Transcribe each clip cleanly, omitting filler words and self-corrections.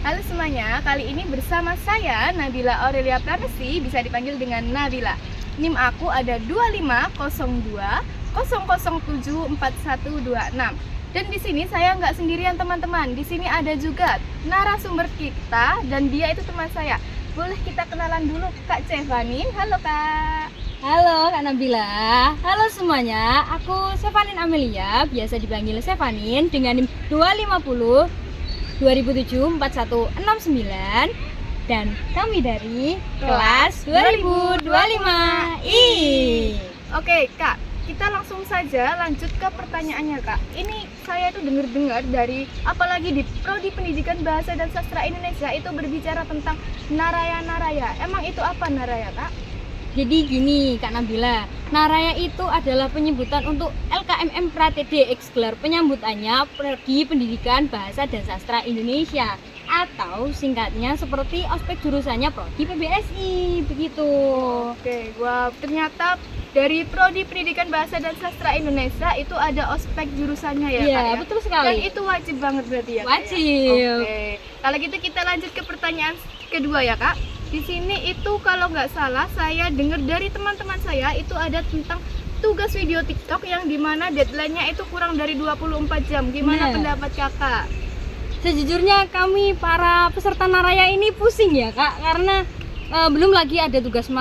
Halo semuanya, kali ini bersama saya Nabila Aurelia Pranesi, bisa dipanggil dengan Nabila. NIM aku ada 2502 00074126. Dan di sini saya nggak sendirian teman-teman. Di sini ada juga narasumber kita dan dia itu teman saya. Boleh kita kenalan dulu, Kak Cevanin. Halo Kak. Halo Kak Nabila, halo semuanya, aku Sevanin Amelia, biasa dipanggil Sevanin dengan NIM 250 2007 4169 dan kami dari kelas 2025 I. Oke Kak, kita langsung saja lanjut ke pertanyaannya Kak. Ini saya itu dengar-dengar dari, apalagi di Prodi Pendidikan Bahasa dan Sastra Indonesia itu berbicara tentang naraya-naraya. Emang itu apa naraya Kak? Jadi gini Kak Nabila, naraya itu adalah penyebutan untuk LKMM Pratd X gelar penyambutannya Prodi Pendidikan Bahasa dan Sastra Indonesia, atau singkatnya seperti ospek jurusannya Prodi PBSI begitu. Oke, wah ternyata dari Prodi Pendidikan Bahasa dan Sastra Indonesia itu ada ospek jurusannya ya Iya, Kak ya? betul sekali. Dan itu wajib banget berarti ya Kak, ya? Wajib. Oke, kalau gitu kita lanjut ke pertanyaan kedua ya Kak. Di sini itu kalau nggak salah saya dengar dari teman-teman saya itu ada tentang tugas video TikTok yang dimana deadline-nya itu kurang dari 24 jam. Gimana Bener. pendapat kakak? Sejujurnya kami para peserta naraya ini pusing ya Kak, karena belum lagi ada tugas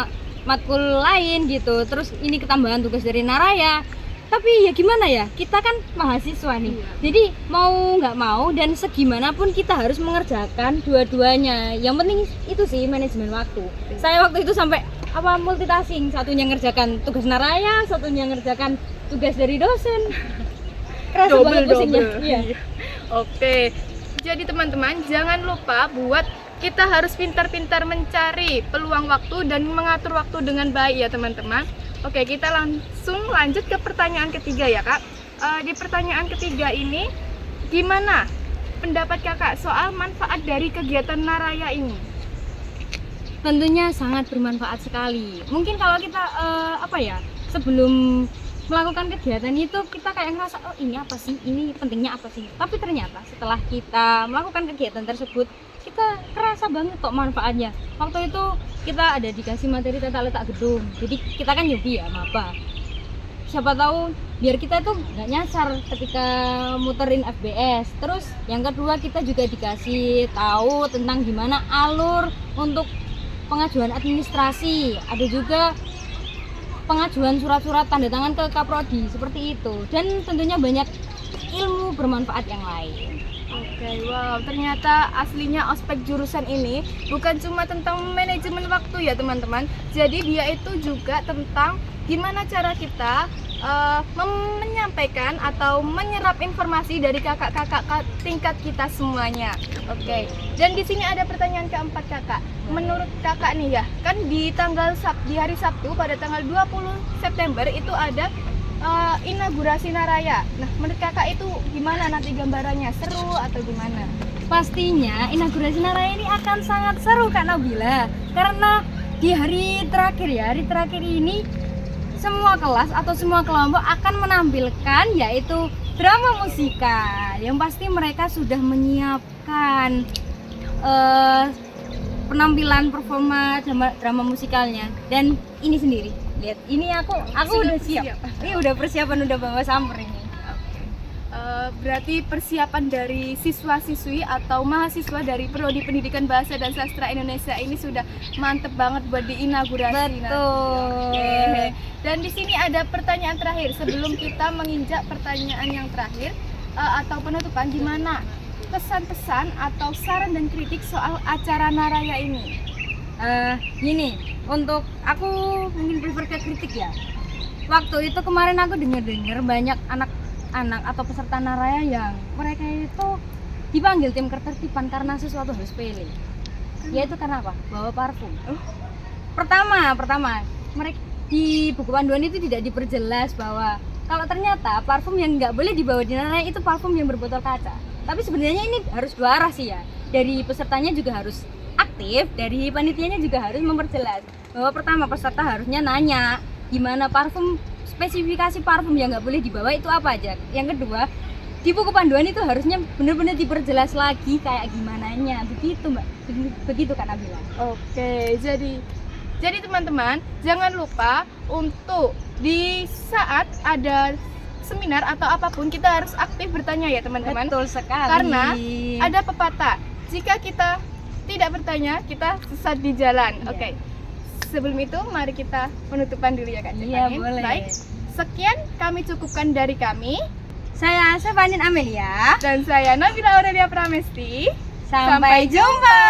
matkul lain gitu. Terus ini ketambahan tugas dari naraya. Tapi ya gimana ya, kita kan mahasiswa nih. Iya. Jadi mau nggak mau dan segimanapun kita harus mengerjakan dua-duanya. Yang penting itu sih manajemen waktu. Saya waktu itu sampai multitasking, satunya ngerjakan tugas naraya, satunya ngerjakan tugas dari dosen. Kerasa banget pusingnya. Iya. Oke, jadi teman-teman jangan lupa buat kita harus pintar-pintar mencari peluang waktu dan mengatur waktu dengan baik ya teman-teman. Oke, kita langsung lanjut ke pertanyaan ketiga ya Kak. Di pertanyaan ketiga ini, gimana pendapat kakak soal manfaat dari kegiatan naraya ini? Tentunya sangat bermanfaat sekali. Mungkin kalau kita sebelum melakukan kegiatan itu kita kayak ngerasa, oh ini apa sih, ini pentingnya apa sih. Tapi ternyata setelah kita melakukan kegiatan tersebut, kita kerasa banget kok manfaatnya. Waktu itu kita ada dikasih materi tata letak gedung, jadi kita kan nyobi ya maba. Siapa tahu biar kita tuh nggak nyasar ketika muterin FBS. Terus yang kedua kita juga dikasih tahu tentang gimana alur untuk pengajuan administrasi, ada juga pengajuan surat-surat tanda tangan ke Kaprodi seperti itu, dan tentunya banyak ilmu bermanfaat yang lain. Oke, wow, ternyata aslinya ospek jurusan ini bukan cuma tentang manajemen waktu ya teman-teman. Jadi dia itu juga tentang gimana cara kita menyampaikan atau menyerap informasi dari kakak-kakak tingkat kita semuanya. Oke, dan di sini ada pertanyaan keempat kakak. Menurut kakak nih ya, kan di hari Sabtu pada tanggal 20 September itu ada inaugurasi naraya. Nah, menurut kakak itu gimana nanti gambarannya? Seru atau gimana? Pastinya inaugurasi naraya ini akan sangat seru Kak Nabila, karena di hari terakhir ini semua kelas atau semua kelompok akan menampilkan yaitu drama musikal. Yang pasti mereka sudah menyiapkan penampilan performa drama musikalnya, dan ini sendiri lihat, ini aku udah siap. Ini udah persiapan, udah bawa samper ini. Berarti persiapan dari siswa-siswi atau mahasiswa dari Prodi Pendidikan Bahasa dan Sastra Indonesia ini sudah mantep banget buat diinaugurasi. Betul. Oke. Dan di sini ada pertanyaan terakhir sebelum kita menginjak pertanyaan yang terakhir atau penutupan, gimana pesan-pesan atau saran dan kritik soal acara naraya ini? Gini, untuk aku mungkin prefer ke kritik ya. Waktu itu kemarin aku dengar banyak anak-anak atau peserta naraya yang mereka itu dipanggil tim ketertiban karena sesuatu hal sepele. Yaitu karena apa? Bawa parfum. Pertama, mereka di buku panduan itu tidak diperjelas bahwa kalau ternyata parfum yang nggak boleh dibawa di naraya itu parfum yang berbotol kaca. Tapi sebenarnya ini harus dua arah sih ya. Dari pesertanya juga harus aktif, dari panitianya juga harus memperjelas bahwa pertama peserta harusnya nanya gimana spesifikasi parfum yang nggak boleh dibawa itu apa aja. Yang kedua, di buku panduan itu harusnya benar-benar diperjelas lagi kayak gimananya. Begitu Mbak. Begitu kan Nabila. Oke, jadi teman-teman jangan lupa untuk di saat ada seminar atau apapun kita harus aktif bertanya ya teman-teman. Betul sekali. Karena ada pepatah, jika kita tidak bertanya kita sesat di jalan. Iya. Oke. Sebelum itu mari kita penutupan dulu ya Kak Iya, Stefanin. boleh. Baik. Sekian kami cukupkan dari kami Saya Stefanin Amelia. dan saya Nabila Aurelia Pramesti. Sampai jumpa.